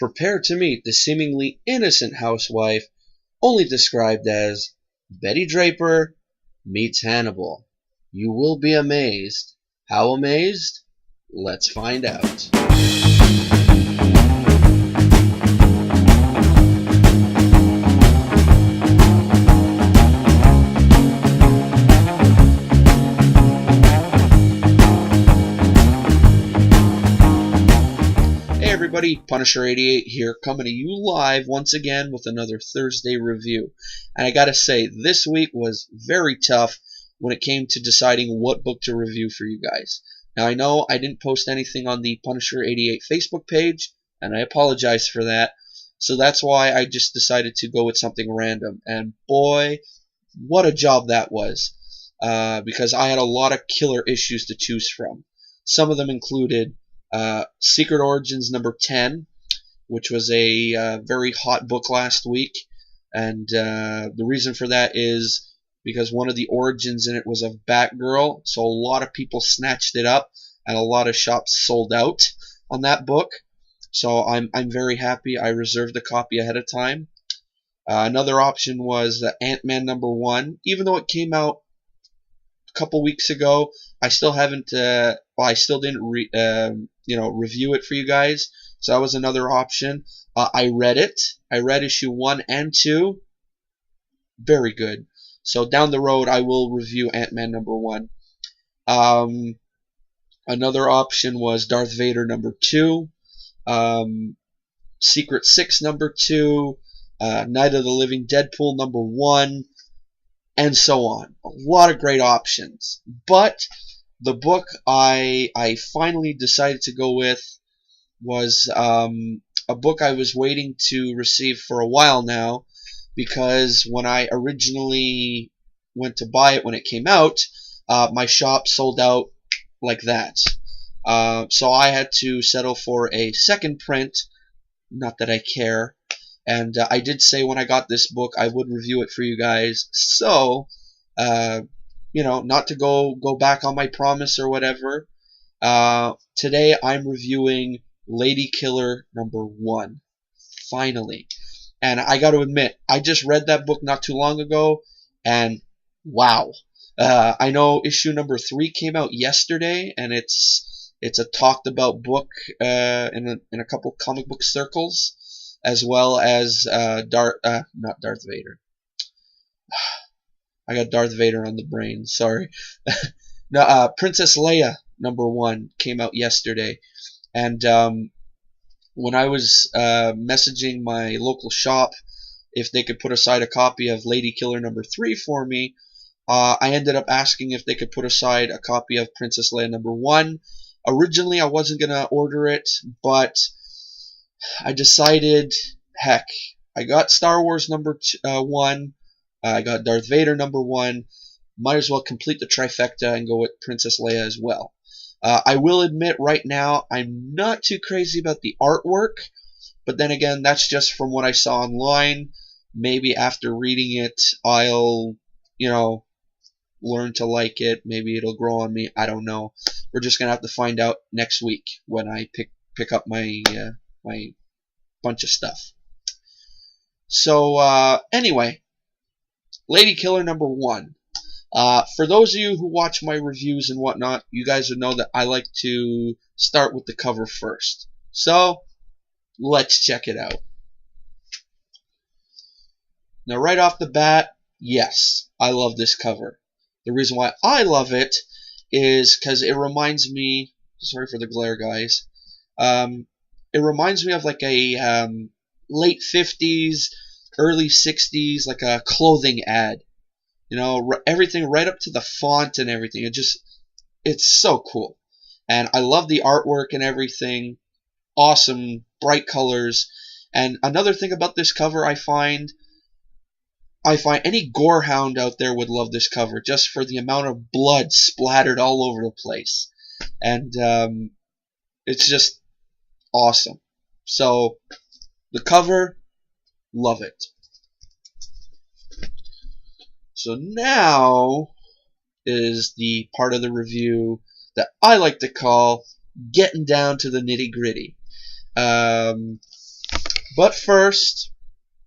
prepare to meet the seemingly innocent housewife, only described as Betty Draper meets Hannibal. You will be amazed. How amazed? Let's find out. Hey everybody, Punisher88 here, coming to you live once again with another Thursday review. And I gotta say, this week was very tough when it came to deciding what book to review for you guys. Now I know I didn't post anything on the Punisher88 Facebook page, and I apologize for that. So that's why I just decided to go with something random. And boy, what a job that was. Because I had a lot of killer issues to choose from. Some of them included Secret Origins number 10, which was a very hot book last week, and the reason for that is because one of the origins in it was of Batgirl, so a lot of people snatched it up, and a lot of shops sold out on that book. So I'm very happy I reserved a copy ahead of time. Another option was Ant-Man number 1, even though it came out a couple weeks ago. I still haven't. I still didn't review it for you guys. So that was another option. I read it. I read issue 1 and 2. Very good. So down the road, I will review Ant-Man number 1. Another option was Darth Vader number 2. Secret 6 number 2. Night of the Living Deadpool number 1. And so on. A lot of great options. But the book I finally decided to go with was a book I was waiting to receive for a while now, because when I originally went to buy it when it came out, my shop sold out like that. So I had to settle for a second print, not that I care. And I did say when I got this book I would review it for you guys. So, not to go back on my promise or whatever. Today I'm reviewing Lady Killer number 1. Finally. And I got to admit, I just read that book not too long ago, and wow. I know issue number 3 came out yesterday, and it's a talked about book in a couple comic book circles, as well as not Darth Vader. I got Darth Vader on the brain, sorry. No, Princess Leia number 1 came out yesterday, and when I was messaging my local shop if they could put aside a copy of Lady Killer number 3 for me, I ended up asking if they could put aside a copy of Princess Leia number 1. Originally I wasn't going to order it, but I decided, heck, I got Star Wars number 1, I got Darth Vader number 1, might as well complete the trifecta and go with Princess Leia as well. I will admit right now I'm not too crazy about the artwork, but then again, that's just from what I saw online. Maybe after reading it, I'll, learn to like it. Maybe it'll grow on me. I don't know. We're just gonna have to find out next week when I pick up my my bunch of stuff. So anyway, Lady Killer number 1. For those of you who watch my reviews and whatnot, you guys would know that I like to start with the cover first. So, let's check it out. Now, right off the bat, yes, I love this cover. The reason why I love it is because it reminds me, sorry for the glare, guys, it reminds me of like a late 50s, early 60s, like a clothing ad. Everything right up to the font and everything. It's so cool. And I love the artwork and everything. Awesome, bright colors. And another thing about this cover I find any gorehound out there would love this cover, just for the amount of blood splattered all over the place. And it's just awesome. So, the cover, love it. So now is the part of the review that I like to call getting down to the nitty-gritty. But first,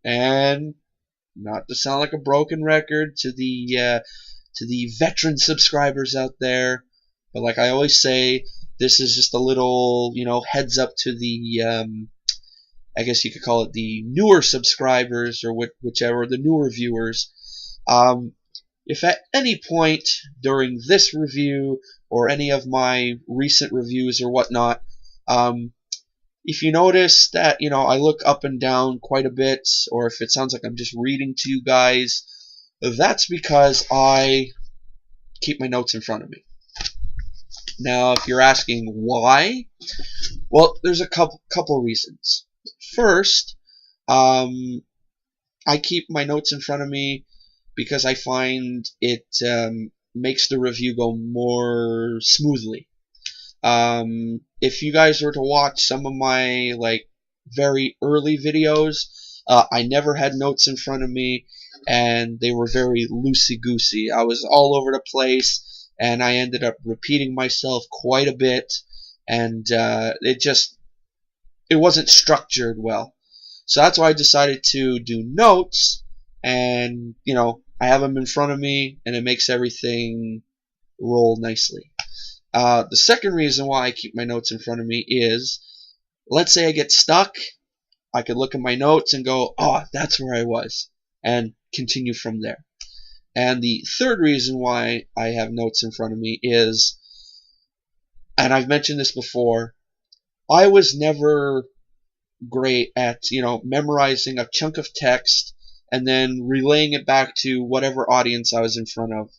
and not to sound like a broken record to the veteran subscribers out there, but like I always say, this is just a little, heads up to the, I guess you could call it the newer subscribers or whichever, the newer viewers. If at any point during this review or any of my recent reviews or whatnot, if you notice that, I look up and down quite a bit, or if it sounds like I'm just reading to you guys, that's because I keep my notes in front of me. Now, if you're asking why, well, there's a couple reasons. First, I keep my notes in front of me because I find it makes the review go more smoothly. If you guys were to watch some of my very early videos, I never had notes in front of me, and they were very loosey-goosey. I was all over the place, and I ended up repeating myself quite a bit, and it wasn't structured well. So that's why I decided to do notes, and I have them in front of me, and it makes everything roll nicely. The second reason why I keep my notes in front of me is, let's say I get stuck, I could look at my notes and go, oh, that's where I was, and continue from there. And the third reason why I have notes in front of me is, and I've mentioned this before, I was never great at, memorizing a chunk of text and then relaying it back to whatever audience I was in front of,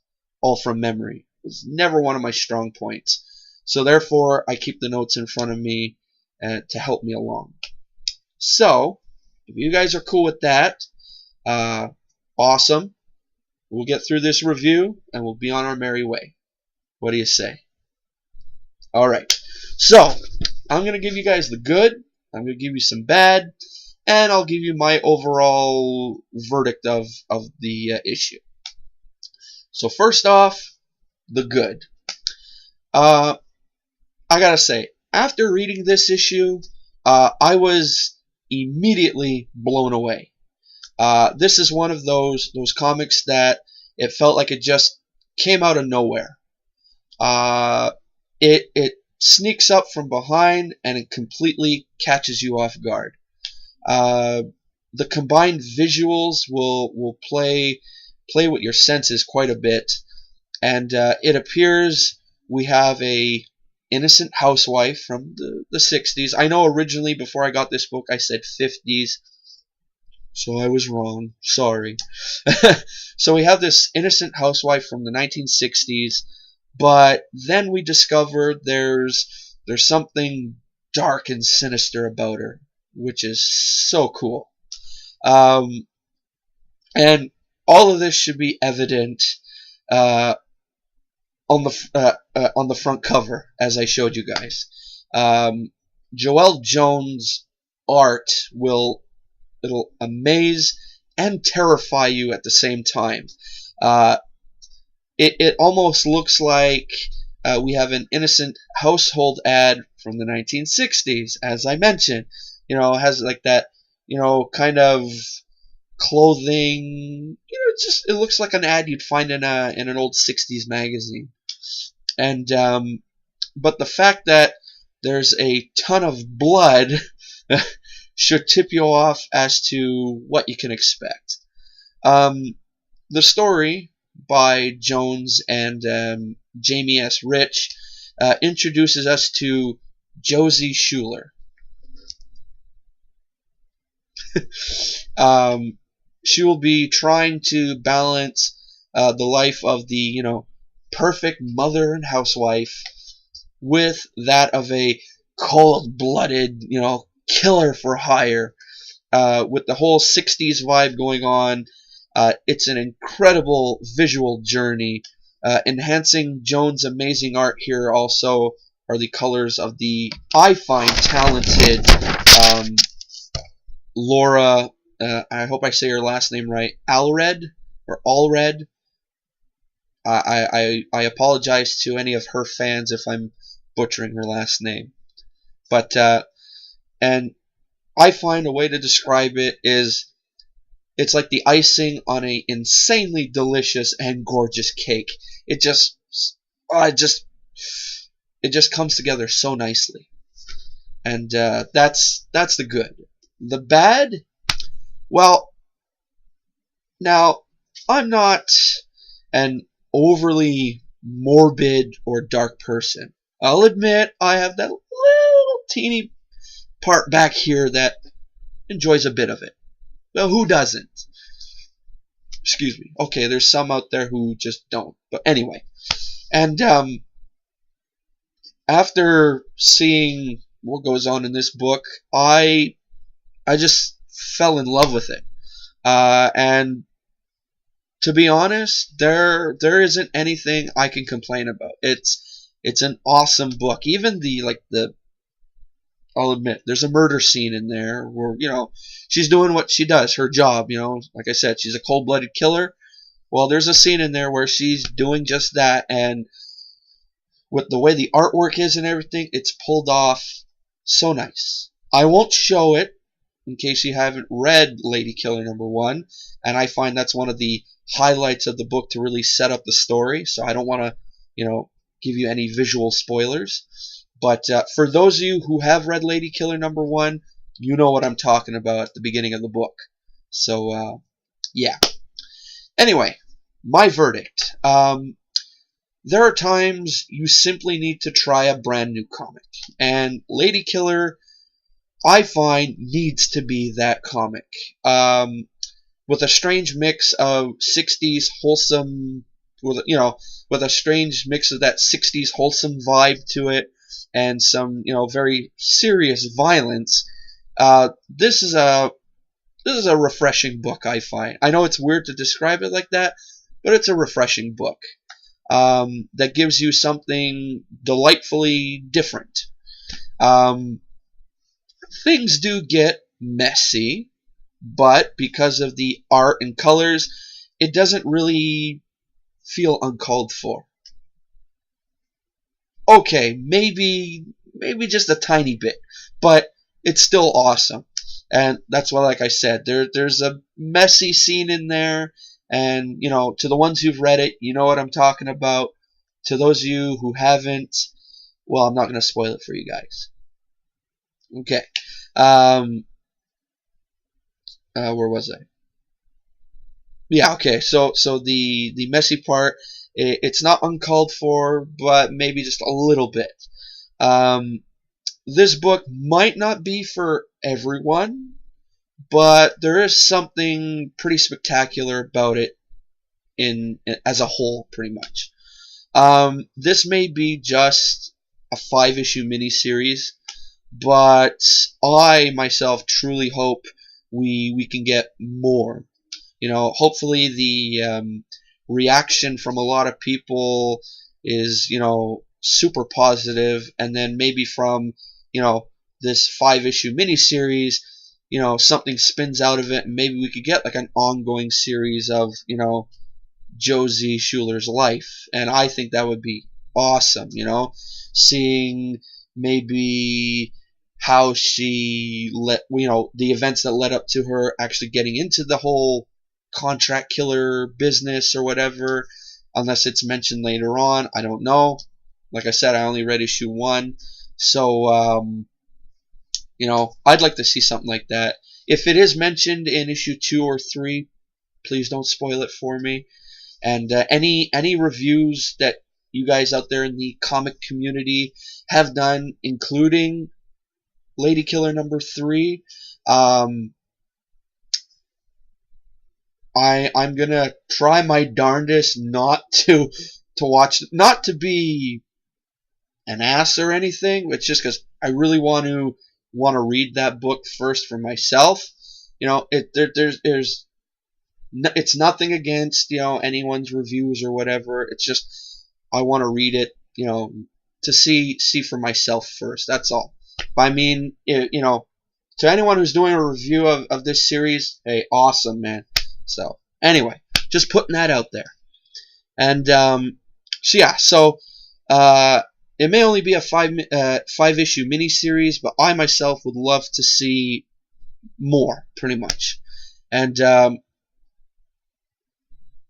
all from memory. It was never one of my strong points. So therefore, I keep the notes in front of me to help me along. So, if you guys are cool with that, awesome. We'll get through this review, and we'll be on our merry way. What do you say? Alright, so, I'm going to give you guys the good, I'm going to give you some bad, and I'll give you my overall verdict of the issue. So first off, the good. I gotta say, after reading this issue, I was immediately blown away. This is one of those comics that it felt like it just came out of nowhere. It sneaks up from behind and it completely catches you off guard. The combined visuals will play with your senses quite a bit, and it appears we have a innocent housewife from the 60s. I know originally before I got this book I said 50s, so I was wrong. Sorry. So we have this innocent housewife from the 1960s, but then we discover there's something dark and sinister about her, which is so cool. And all of this should be evident on the front cover, as I showed you guys. Joelle Jones' art it'll amaze and terrify you at the same time. It almost looks like we have an innocent household ad from the 1960s, as I mentioned. It has like that, kind of clothing. It looks like an ad you'd find in an old 60s magazine. And but the fact that there's a ton of blood should tip you off as to what you can expect. The story by Jones and Jamie S. Rich introduces us to Josie Schuler. She will be trying to balance the life of the, perfect mother and housewife with that of a cold-blooded, killer for hire. With the whole 60s vibe going on, it's an incredible visual journey. Enhancing Jones' amazing art here also are the colors of the, I find, talented Laura, I hope I say her last name right, Allred, or Allred. I apologize to any of her fans if I'm butchering her last name. But, and I find a way to describe it is it's like the icing on a insanely delicious and gorgeous cake. It just, oh, it just comes together so nicely, and that's the good. The bad, well, now I'm not an overly morbid or dark person. I'll admit I have that little teeny part back here that enjoys a bit of it. Well, who doesn't? Excuse me. Okay, there's some out there who just don't. But anyway, and after seeing what goes on in this book, I just fell in love with it. And to be honest, there isn't anything I can complain about. It's an awesome book. Even the I'll admit there's a murder scene in there where she's doing what she does, her job. Like I said, she's a cold-blooded killer. Well, there's a scene in there where she's doing just that, and with the way the artwork is and everything, it's pulled off so nice. I won't show it in case you haven't read Lady Killer #1, and I find that's one of the highlights of the book to really set up the story, so I don't want to, give you any visual spoilers. But for those of you who have read Lady Killer #1, you know what I'm talking about at the beginning of the book. So, yeah. Anyway, my verdict. There are times you simply need to try a brand new comic, and Lady Killer, I find, needs to be that comic. With a strange mix of 60s wholesome, with a strange mix of that 60s wholesome vibe to it, and some, very serious violence. This is a refreshing book, I find. I know it's weird to describe it like that, but it's a refreshing book that gives you something delightfully different. Things do get messy, but because of the art and colors, it doesn't really feel uncalled for. Okay, maybe just a tiny bit, but it's still awesome. And that's why, like I said, there's a messy scene in there, and to the ones who've read it, you know what I'm talking about. To those of you who haven't, well, I'm not going to spoil it for you guys. Okay. Where was I? Yeah, okay. So the messy part, it's not uncalled for, but maybe just a little bit. This book might not be for everyone, but there is something pretty spectacular about it as a whole, pretty much. This may be just a 5-issue miniseries, but I myself truly hope we can get more. Hopefully the reaction from a lot of people is super positive, and then maybe from this 5-issue miniseries, something spins out of it, and maybe we could get like an ongoing series of Josie Schuler's life, and I think that would be awesome. Seeing maybe how she the events that led up to her actually getting into the whole contract killer business or whatever, unless it's mentioned later on. I don't know. Like I said, I only read issue 1, so I'd like to see something like that. If it is mentioned in issue 2 or 3, please don't spoil it for me. And any reviews that you guys out there in the comic community have done, including Lady Killer #3, I'm gonna try my darndest not to watch, not to be an ass or anything. It's just because I really want to read that book first for myself. It's nothing against anyone's reviews or whatever. It's just I want to read it, to see for myself first. That's all. But I mean, to anyone who's doing a review of this series, hey, awesome, man. So anyway, just putting that out there. And so it may only be a 5-issue miniseries, but I myself would love to see more, pretty much. And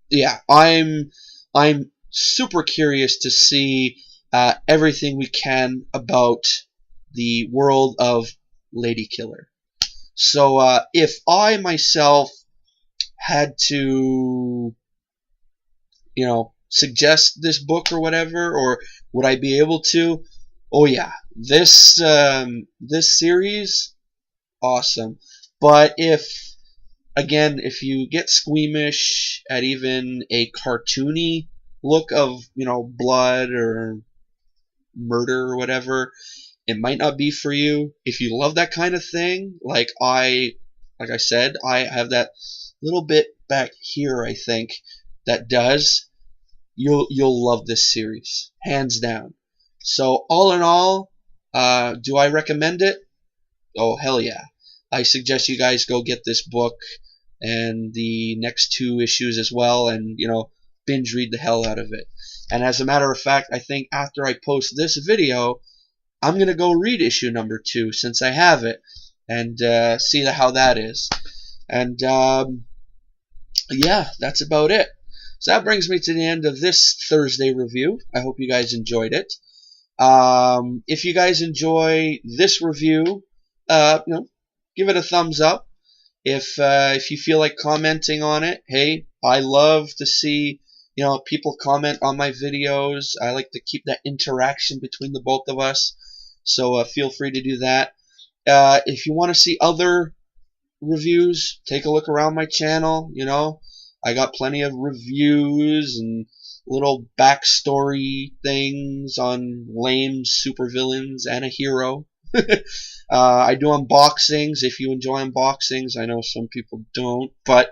yeah, I'm super curious to see everything we can about the world of Lady Killer. So if I myself had to, suggest this book or whatever, or would I be able to? Oh yeah, this series, awesome. But if you get squeamish at even a cartoony look of, blood or murder or whatever, it might not be for you. If you love that kind of thing, like I said, I have that little bit back here, I think, that does. You'll love this series, hands down. So all in all, do I recommend it? Oh hell yeah! I suggest you guys go get this book and the next 2 issues as well, and binge read the hell out of it. And as a matter of fact, I think after I post this video, I'm gonna go read issue number 2 since I have it, and see how that is. And yeah, that's about it. So that brings me to the end of this Thursday review. I hope you guys enjoyed it. If you guys enjoy this review, give it a thumbs up. If you feel like commenting on it, hey, I love to see people comment on my videos. I like to keep that interaction between the both of us. So feel free to do that. If you want to see other reviews, take a look around my channel. I got plenty of reviews and little backstory things on lame supervillains and a hero. I do unboxings. If you enjoy unboxings, I know some people don't, but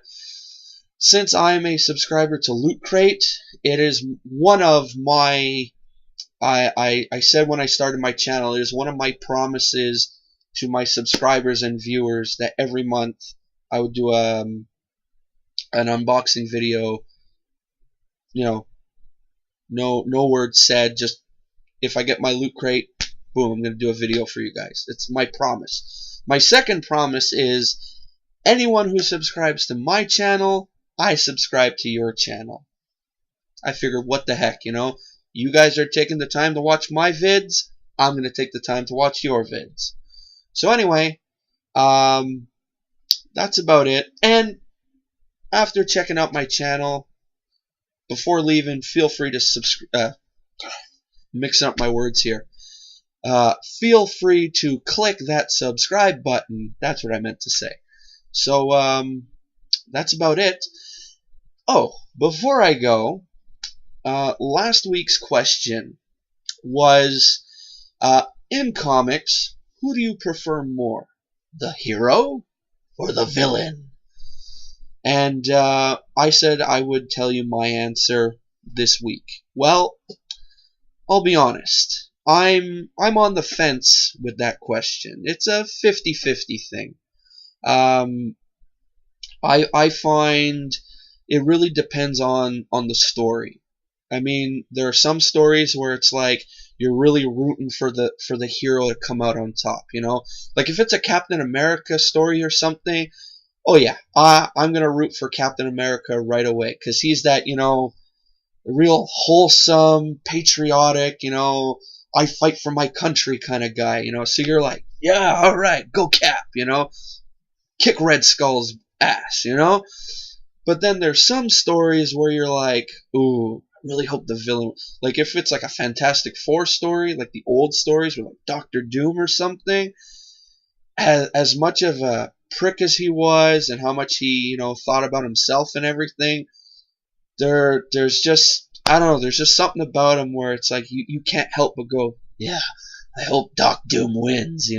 since I'm a subscriber to Loot Crate, it is one of my I said when I started my channel, it is one of my promises to my subscribers and viewers that every month I would do an unboxing video. No words said, just if I get my Loot Crate, boom, I'm going to do a video for you guys. It's my promise. My second promise is anyone who subscribes to my channel, I subscribe to your channel. I figured, what the heck, you guys are taking the time to watch my vids, I'm going to take the time to watch your vids. So anyway, that's about it. And after checking out my channel, before leaving, feel free to subscribe. Mixing up my words here. Feel free to click that subscribe button. That's what I meant to say. So that's about it. Oh, before I go, last week's question was, in comics, who do you prefer more, the hero or the villain? And I said I would tell you my answer this week. Well, I'll be honest. I'm on the fence with that question. It's a 50-50 thing. I find it really depends on the story. I mean, there are some stories where it's like you're really rooting for the hero to come out on top, Like if it's a Captain America story or something, oh yeah, I'm gonna root for Captain America right away, because he's that, real wholesome, patriotic, I fight for my country kind of guy, So you're like, yeah, all right, go Cap, kick Red Skull's ass, But then there's some stories where you're like, ooh, I really hope the villain, like if it's like a Fantastic Four story, like the old stories with like Doctor Doom or something, as much of a prick as he was and how much he, thought about himself and everything, there's just, I don't know, there's just something about him where it's like you can't help but go, yeah, I hope Doc Doom wins,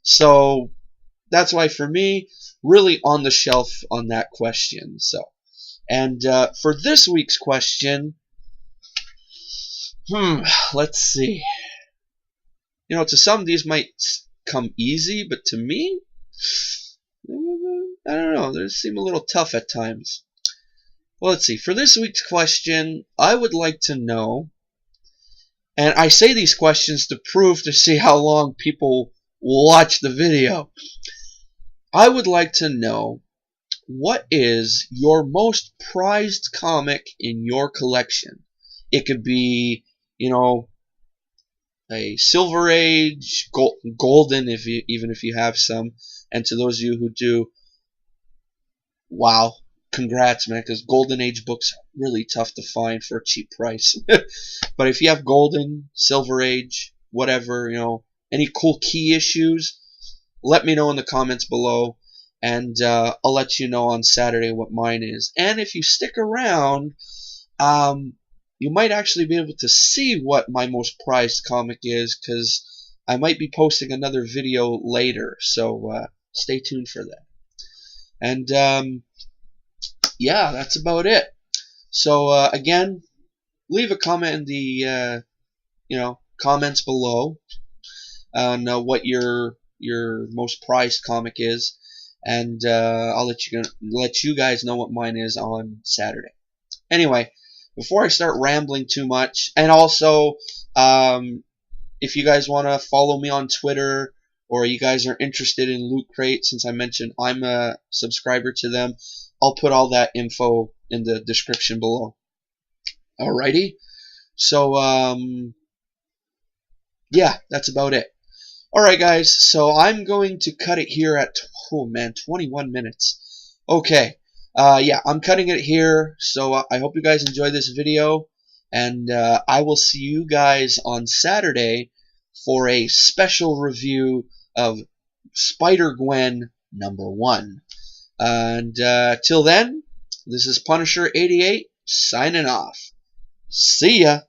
So that's why for me, really on the shelf on that question. So, and for this week's question, let's see. To some these might come easy, but to me, I don't know, they seem a little tough at times. Well, let's see. For this week's question, I would like to know, and I say these questions to see how long people watch the video. I would like to know, what is your most prized comic in your collection? It could be, you know, a Silver Age, Golden, even if you have some. And to those of you who do, wow, congrats, man, because Golden Age books are really tough to find for a cheap price. But if you have Golden, Silver Age, whatever, any cool key issues, let me know in the comments below, and I'll let you know on Saturday what mine is. And if you stick around, you might actually be able to see what my most prized comic is, because I might be posting another video later, so stay tuned for that. And yeah, that's about it. So again, leave a comment in the comments below on what your most prized comic is, and I'll let you guys know what mine is on Saturday. Anyway, before I start rambling too much, and also if you guys want to follow me on Twitter, or you guys are interested in Loot Crate, since I mentioned I'm a subscriber to them, I'll put all that info in the description below. Alrighty, so yeah, that's about it. Alright guys, so I'm going to cut it here at, 21 minutes. Okay, yeah, I'm cutting it here, so I hope you guys enjoy this video, and I will see you guys on Saturday for a special review of Spider-Gwen #1. And till then, this is Punisher88 signing off. See ya!